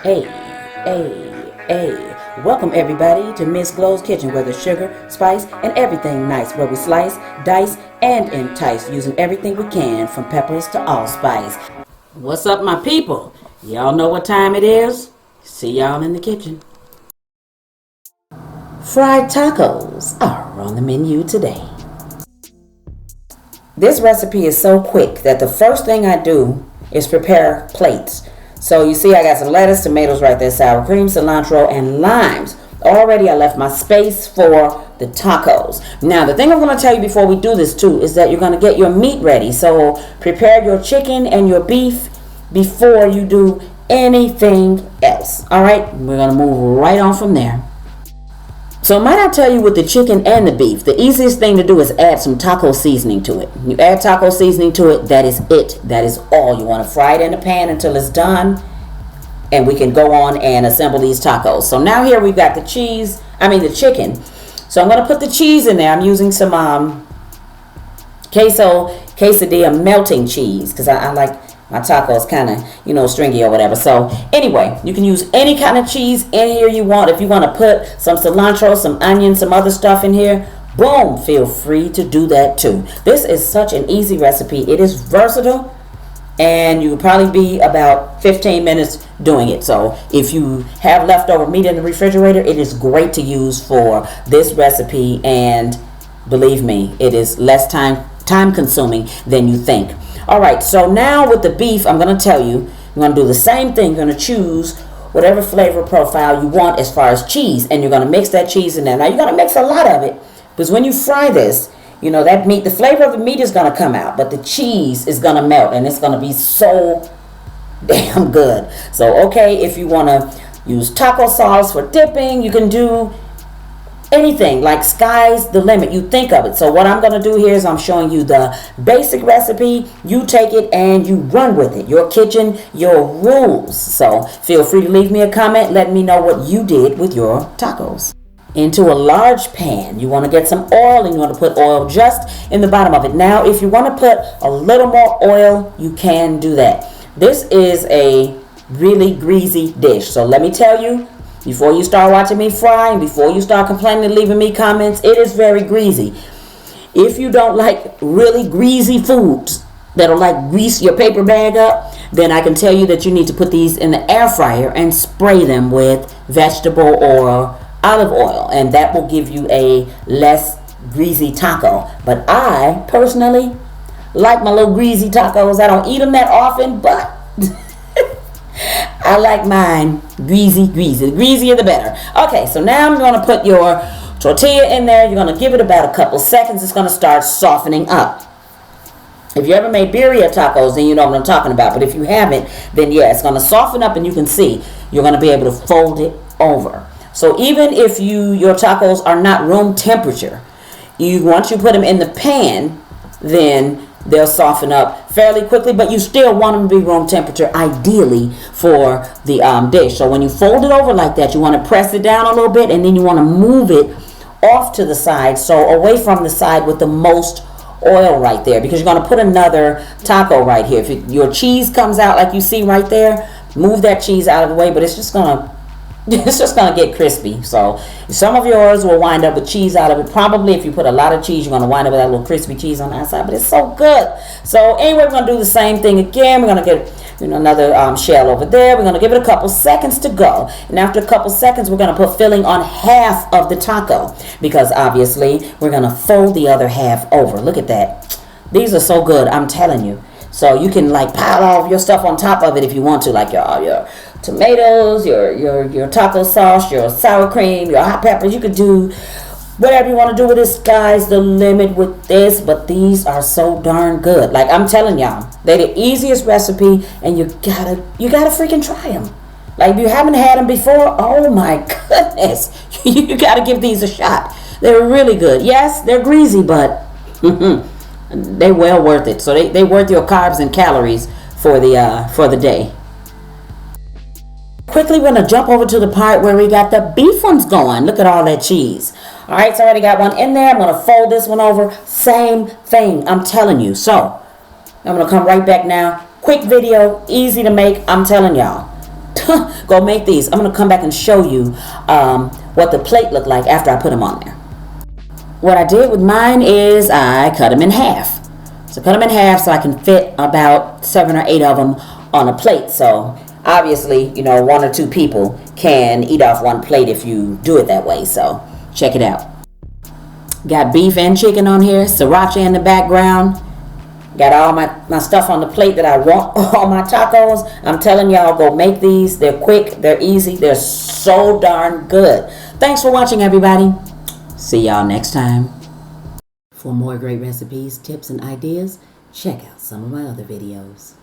Hey, hey. Welcome everybody to Miss Glow's Kitchen, where there's sugar, spice, and everything nice, where we slice, dice, and entice, using everything we can, from peppers to allspice. What's up, my people? Y'all know what time it is? See y'all in the kitchen. Fried tacos are on the menu today. This recipe is so quick that the first thing I do is prepare plates. So you see I got some lettuce, tomatoes right there, sour cream, cilantro, and limes. Already I left my space for the tacos. Now the thing I'm going to tell you before we do this too is that you're going to get your meat ready. So prepare your chicken and your beef before you do anything else. Alright, we're going to move right on from there. So might I tell you, with the chicken and the beef, the easiest thing to do is add some taco seasoning to it. You add taco seasoning to it, that is it. That is all. You want to fry it in the pan until it's done, and we can go on and assemble these tacos. So now here we've got the chicken. So I'm going to put the cheese in there. I'm using some quesadilla melting cheese because I like my tacos kind of, stringy or whatever. So anyway, you can use any kind of cheese in here you want. If you want to put some cilantro, some onion, some other stuff in here, boom, feel free to do that too. This is such an easy recipe. It is versatile, and you will probably be about 15 minutes doing it. So if you have leftover meat in the refrigerator, it is great to use for this recipe, and believe me, it is less time consuming than you think. Alright, so now with the beef, I'm going to tell you, you're going to do the same thing. You're going to choose whatever flavor profile you want as far as cheese, and you're going to mix that cheese in there. Now you're going to mix a lot of it, because when you fry this, that meat, the flavor of the meat is going to come out, but the cheese is going to melt, and it's going to be so damn good. So okay, if you want to use taco sauce for dipping, you can do anything. Like, sky's the limit. You think of it. So what I'm going to do here is I'm showing you the basic recipe. You take it and you run with it. Your kitchen, your rules. So feel free to leave me a comment. Let me know what you did with your tacos. Into a large pan, you want to get some oil, and you want to put oil just in the bottom of it. Now, if you want to put a little more oil, you can do that. This is a really greasy dish. So let me tell you, before you start watching me fry, and before you start complaining and leaving me comments, it is very greasy. If you don't like really greasy foods that'll like grease your paper bag up, then I can tell you that you need to put these in the air fryer and spray them with vegetable or olive oil, and that will give you a less greasy taco. But I personally like my little greasy tacos. I don't eat them that often, but I like mine greasy. The greasier the better. Okay, so now I'm going to put your tortilla in there. You're going to give it about a couple seconds. It's going to start softening up. If you ever made birria tacos, then you know what I'm talking about. But if you haven't, then yeah, it's going to soften up, and you can see you're going to be able to fold it over. So even if your tacos are not room temperature, once you put them in the pan, then they'll soften up fairly quickly, but you still want them to be room temperature, ideally, for the dish. So when you fold it over like that, you want to press it down a little bit, and then you want to move it off to the side, so away from the side with the most oil right there, because you're going to put another taco right here. If your cheese comes out like you see right there, move that cheese out of the way, but it's just going to get crispy. So some of yours will wind up with cheese out of it. Probably if you put a lot of cheese, you're going to wind up with that little crispy cheese on the outside, but it's so good. So anyway, we're going to do the same thing again. We're going to get another shell over there. We're going to give it a couple seconds to go, and after a couple seconds, we're going to put filling on half of the taco, because obviously we're going to fold the other half over. Look at that. These are so good, I'm telling you. So you can like pile all of your stuff on top of it if you want to, like your tomatoes, your taco sauce, your sour cream, your hot peppers. You could do whatever you want to do with this. Sky's the limit with this, but these are so darn good. Like, I'm telling y'all, they're the easiest recipe, and you gotta freaking try them. Like, if you haven't had them before, oh my goodness, you gotta give these a shot. They're really good. Yes, they're greasy, but they're well worth it. So they worth your carbs and calories for the day. Quickly, we're going to jump over to the part where we got the beef ones going. Look at all that cheese. All right, so I already got one in there. I'm going to fold this one over. Same thing, I'm telling you. So I'm going to come right back now. Quick video, easy to make, I'm telling y'all. go make these. I'm going to come back and show you what the plate looked like after I put them on there. What I did with mine is I cut them in half. So cut them in half so I can fit about 7 or 8 of them on a plate. So obviously, 1 or 2 people can eat off one plate if you do it that way. So check it out. Got beef and chicken on here, sriracha in the background. Got all my stuff on the plate that I want, all my tacos. I'm telling y'all, go make these. They're quick, they're easy, they're so darn good. Thanks for watching, everybody. See y'all next time. For more great recipes, tips, and ideas, check out some of my other videos.